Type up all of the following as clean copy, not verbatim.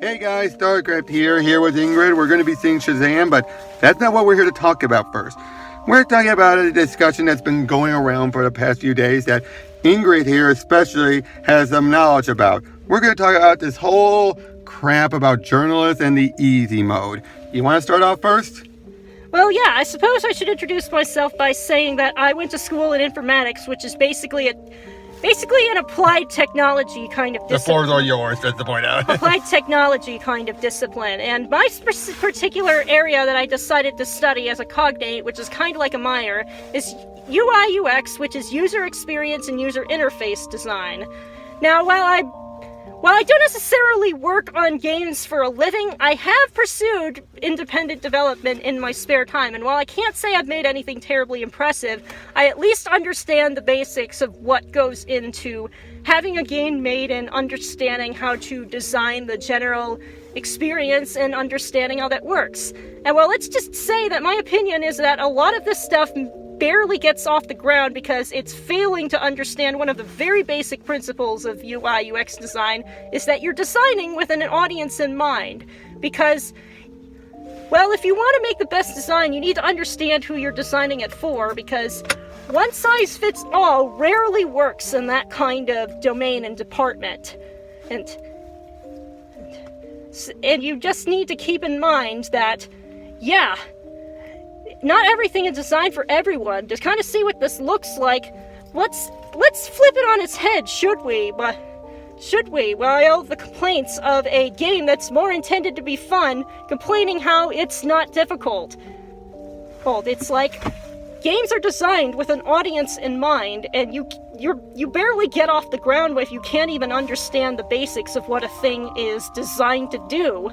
Hey guys, StarCraft here with Ingrid. We're going to be seeing Shazam, but that's not what we're here to talk about first. We're talking about a discussion that's been going around for the past few days that Ingrid here especially has some knowledge about. We're going to talk about this whole crap about journalists and the easy mode. You want to start off first? Well, yeah, I suppose I should introduce myself by saying that I went to school in informatics, which is basically an applied technology kind of discipline. The floors are yours, just to point out. Applied technology kind of discipline. And my particular area that I decided to study as a cognate, which is kind of like a minor, is UI UX, which is user experience and user interface design. Now, while I don't necessarily work on games for a living, I have pursued independent development in my spare time, and while I can't say I've made anything terribly impressive, I at least understand the basics of what goes into having a game made and understanding how to design the general experience and understanding how that works. And well, let's just say that my opinion is that a lot of this stuff barely gets off the ground because it's failing to understand one of the very basic principles of UI UX design, is that you're designing with an audience in mind. Because, well, if you want to make the best design, you need to understand who you're designing it for, because one size fits all rarely works in that kind of domain and department. And you just need to keep in mind that, yeah, not everything is designed for everyone. To kind of see what this looks like, let's flip it on its head, should we? While the complaints of a game that's more intended to be fun, complaining how it's not difficult. Well, it's like games are designed with an audience in mind, and you barely get off the ground if you can't even understand the basics of what a thing is designed to do.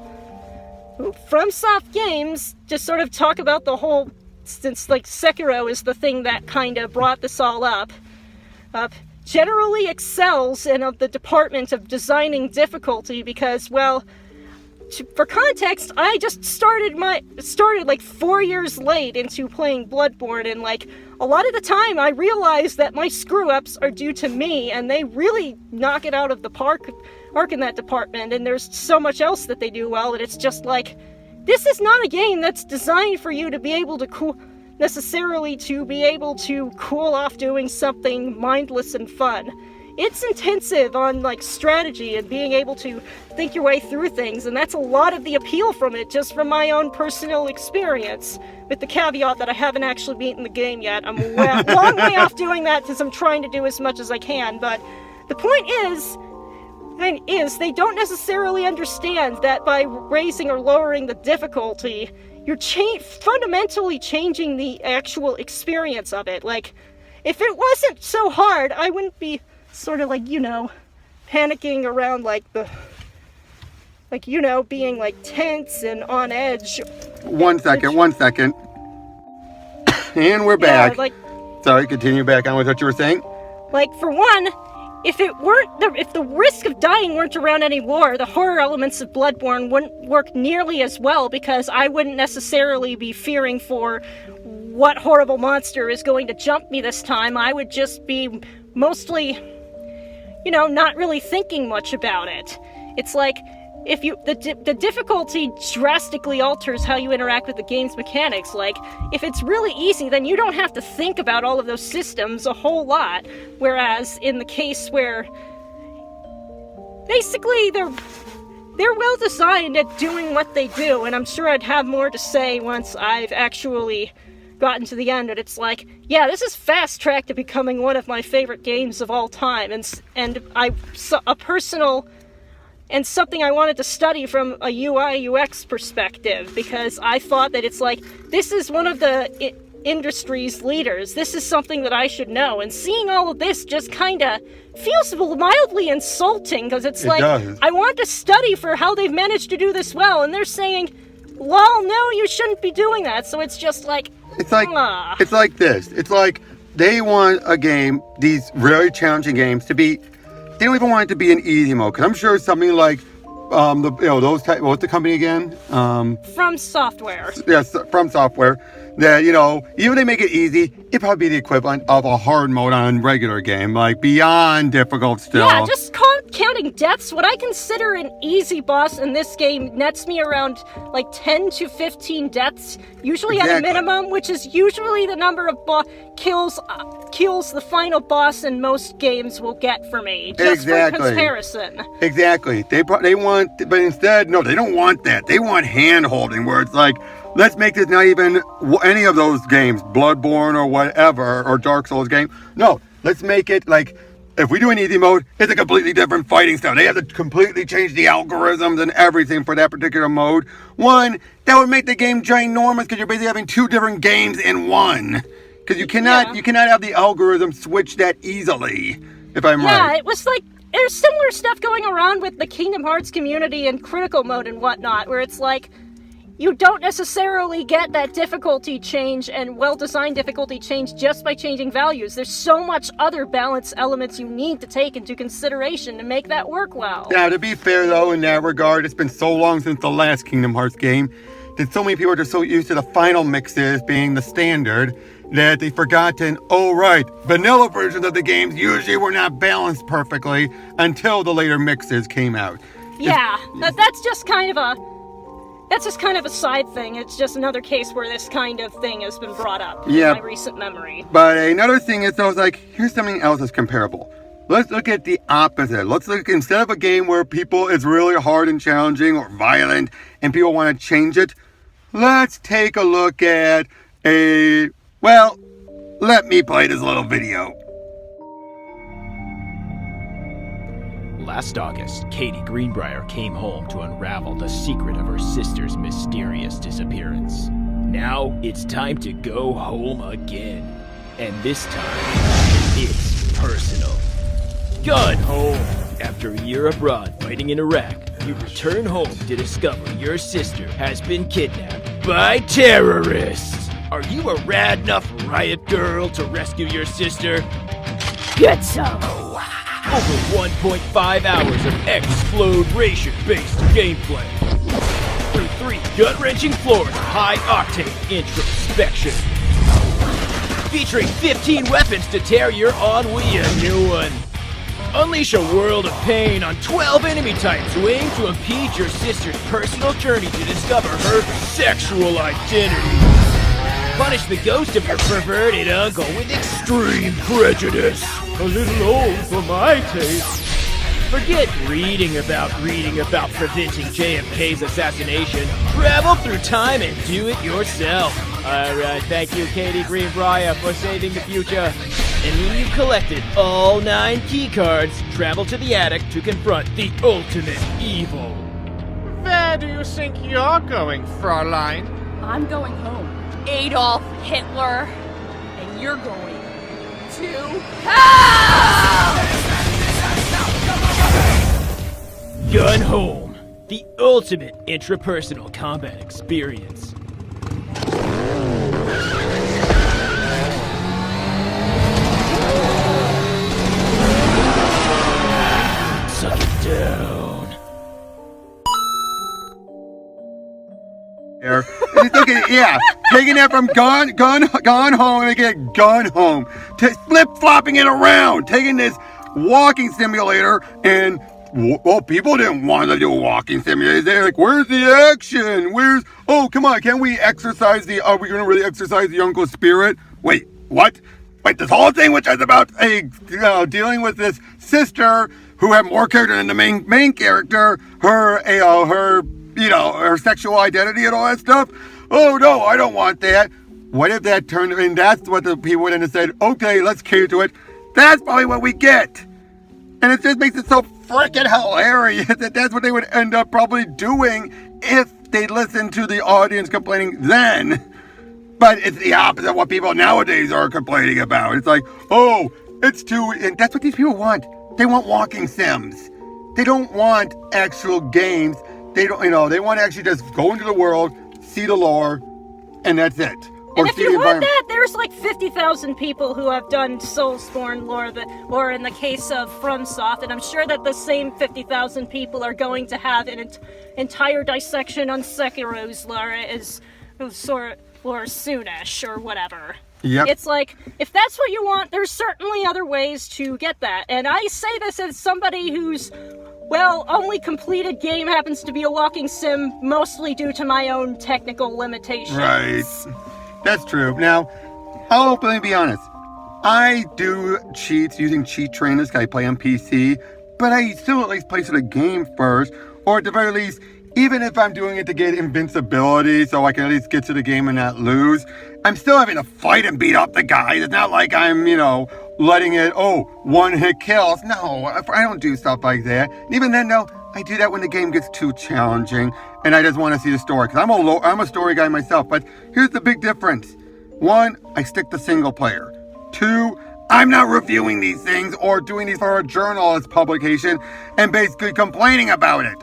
FromSoft games just sort of talk about the whole, since like Sekiro is the thing that kind of brought this all up, generally excels in the department of designing difficulty because, well, for context, I just started like 4 years late into playing Bloodborne, and like a lot of the time I realize that my screw-ups are due to me, and they really knock it out of the park in that department, and there's so much else that they do well, and it's just like, this is not a game that's designed for you to be able to cool off doing something mindless and fun. It's intensive on like strategy and being able to think your way through things, and that's a lot of the appeal from it, just from my own personal experience, with the caveat that I haven't actually beaten the game yet. I'm a long way off doing that because I'm trying to do as much as I can, but the point is they don't necessarily understand that by raising or lowering the difficulty, you're fundamentally changing the actual experience of it. Like, if it wasn't so hard, I wouldn't be sort of like, panicking around being like tense and on edge. One second. And we're back. Sorry, continue back on with what you were saying. Like, for one, if the risk of dying weren't around anymore, the horror elements of Bloodborne wouldn't work nearly as well, because I wouldn't necessarily be fearing for what horrible monster is going to jump me this time. I would just be mostly, not really thinking much about it. It's like, if the difficulty drastically alters how you interact with the game's mechanics. Like, if it's really easy, then you don't have to think about all of those systems a whole lot, whereas in the case where basically they're well designed at doing what they do, and I'm sure I'd have more to say once I've actually gotten to the end, but it's like, yeah, this is fast track to becoming one of my favorite games of all time, and a personal and something I wanted to study from a UI UX perspective, because I thought that it's like, this is one of the industry's leaders, this is something that I should know, and seeing all of this just kind of feels mildly insulting, because it does. I want to study for how they've managed to do this well, and they're saying, well, no, you shouldn't be doing that, so it's just like, it's like this. It's like they want a game, these really challenging games, to be. They don't even want it to be an easy mode, because I'm sure something like what's the company again? From Software. Yes, From Software. That, even if they make it easy, it'd probably be the equivalent of a hard mode on a regular game, like beyond difficult still. Yeah, just call it counting deaths, what I consider an easy boss in this game nets me around like 10 to 15 deaths, usually at a minimum, which is usually the number of kills the final boss in most games will get for me. Just for comparison. Exactly. They want, but instead, no, they don't want that. They want hand-holding, where it's like, let's make this not even any of those games, Bloodborne or whatever, or Dark Souls game. No, let's make it like, if we do an easy mode, it's a completely different fighting style. They have to completely change the algorithms and everything for that particular mode. One, that would make the game ginormous because you're basically having two different games in one. Because you cannot have the algorithm switch that easily, if I'm right. Yeah, it was like, there's similar stuff going around with the Kingdom Hearts community and critical mode and whatnot, where it's like, you don't necessarily get that difficulty change and well-designed difficulty change just by changing values. There's so much other balance elements you need to take into consideration to make that work well. Now, to be fair, though, in that regard, it's been so long since the last Kingdom Hearts game that so many people are just so used to the final mixes being the standard that they've forgotten, oh right, vanilla versions of the games usually were not balanced perfectly until the later mixes came out. Yeah, that's just kind of a side thing. It's just another case where this kind of thing has been brought up in my recent memory. But another thing is, though, it's like, here's something else that's comparable. Let's look at the opposite. Let's look, instead of a game where it's really hard and challenging or violent and people want to change it, let's take a look at let me play this little video. Last August, Katie Greenbrier came home to unravel the secret of her sister's mysterious disappearance. Now, it's time to go home again. And this time, it's personal. Gone home! After a year abroad fighting in Iraq, you return home to discover your sister has been kidnapped by terrorists. Are you a rad enough riot girl to rescue your sister? Get some! Over 1.5 hours of exploration-based gameplay. Through 3 gut-wrenching floors of high-octane introspection. Featuring 15 weapons to tear your ennui a new one. Unleash a world of pain on 12 enemy types who aim to impede your sister's personal journey to discover her sexual identity. Punish the ghost of your perverted uncle with extreme prejudice. A little old for my taste. Forget reading about preventing JFK's assassination. Travel through time and do it yourself. Alright, thank you, Katie Greenbrier, for saving the future. And when you've collected all 9 key cards, travel to the attic to confront the ultimate evil. Where do you think you're going, Fräulein? I'm going home. Adolf Hitler. And you're going to hell! Gun Home, the ultimate intrapersonal combat experience. Suck it down. Taking that from gone home and get Gun Home, flip-flopping it around, taking this walking simulator and, well, people didn't want to do a walking simulator. They're like, where's the action? Come on, are we going to really exercise the uncle's spirit? Wait, what? Wait, this whole thing, which is about dealing with this sister who had more character than the main character, her sexual identity and all that stuff. Oh no, I don't want that. What if that turned, and that's what the people would have said, okay, let's cater to it. That's probably what we get. And it just makes it so freaking hilarious that that's what they would end up probably doing if they listened to the audience complaining then. But it's the opposite of what people nowadays are complaining about. It's like, and that's what these people want. They want walking sims. They don't want actual games. They they want to actually just go into the world, see the lore, and that's it. And if you want that, there's like 50,000 people who have done Soulsborne lore, or in the case of FromSoft, and I'm sure that the same 50,000 people are going to have an entire dissection on Sekiro's lore or soonish, or whatever. Yep. It's like, if that's what you want, there's certainly other ways to get that. And I say this as somebody whose, well, only completed game happens to be a walking sim, mostly due to my own technical limitations. Right. That's true. Now, I'll openly be honest. I do cheats using cheat trainers because I play on PC, but I still at least play through the game first, or at the very least, even if I'm doing it to get invincibility so I can at least get to the game and not lose, I'm still having to fight and beat up the guy. It's not like I'm, letting it, one-hit kills. No, I don't do stuff like that. And even then, though, I do that when the game gets too challenging and I just want to see the story. Because I'm a story guy myself, but here's the big difference. 1, I stick to single player. 2, I'm not reviewing these things or doing these for a journalist publication and basically complaining about it.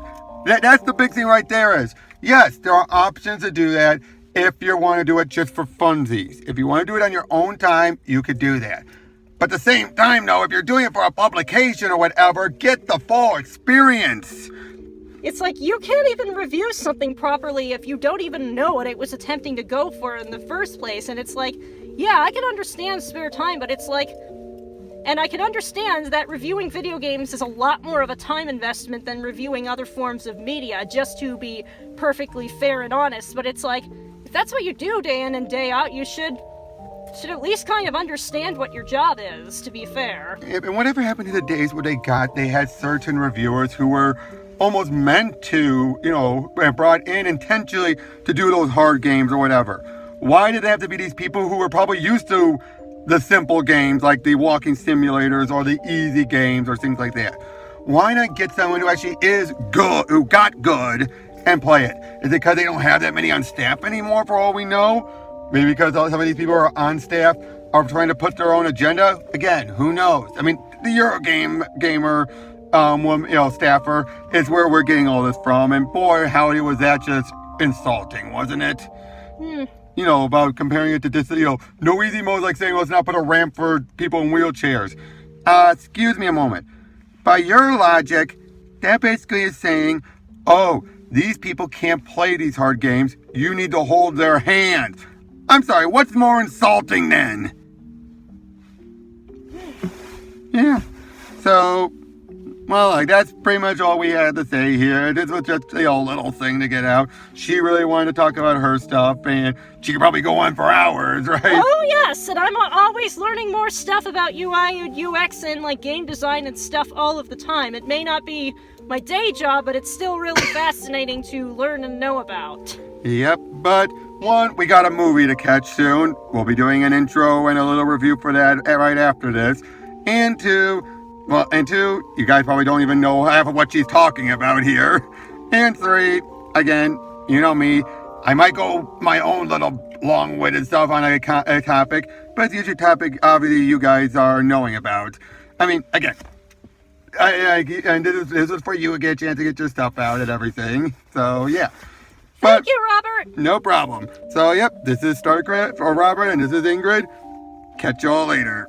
That's the big thing right there is, yes, there are options to do that if you want to do it just for funsies. If you want to do it on your own time, you could do that. But at the same time, though, if you're doing it for a publication or whatever, get the full experience. It's like, you can't even review something properly if you don't even know what it was attempting to go for in the first place. And it's like, yeah, I can understand spare time, but it's like, and I can understand that reviewing video games is a lot more of a time investment than reviewing other forms of media, just to be perfectly fair and honest. But it's like, if that's what you do day in and day out, you should at least kind of understand what your job is, to be fair. And whatever happened to the days where they had certain reviewers who were almost meant to, brought in intentionally to do those hard games or whatever? Why did it have to be these people who were probably used to the simple games like the walking simulators or the easy games or things like that? Why not get someone who actually is good, who got good, and play it? Is it because they don't have that many on staff anymore, for all we know? Maybe because some of these people who are on staff are trying to put their own agenda? Again, who knows? I mean, the Eurogamer staffer is where we're getting all this from, and boy, howdy, was that just insulting, wasn't it? About comparing it to this, no easy mode, like saying, let's not put a ramp for people in wheelchairs. Excuse me a moment. By your logic, that basically is saying, these people can't play these hard games. You need to hold their hand. I'm sorry, what's more insulting then? Yeah. So, well, that's pretty much all we had to say here. This was just a little thing to get out. She really wanted to talk about her stuff, and she could probably go on for hours, right? Oh, yes, and I'm always learning more stuff about UI and UX and, game design and stuff all of the time. It may not be my day job, but it's still really fascinating to learn and know about. Yep, but 1, we got a movie to catch soon. We'll be doing an intro and a little review for that right after this. And 2, you guys probably don't even know half of what she's talking about here. And 3, again, you know me, I might go my own little long-winded stuff on a topic, but it's usually a topic, obviously, you guys are knowing about. I mean, again, and this is for you to get a chance to get your stuff out and everything. So, yeah. Thank you, Robert. No problem. So, yep, this is StarCraft, or Robert, and this is Ingrid. Catch y'all later.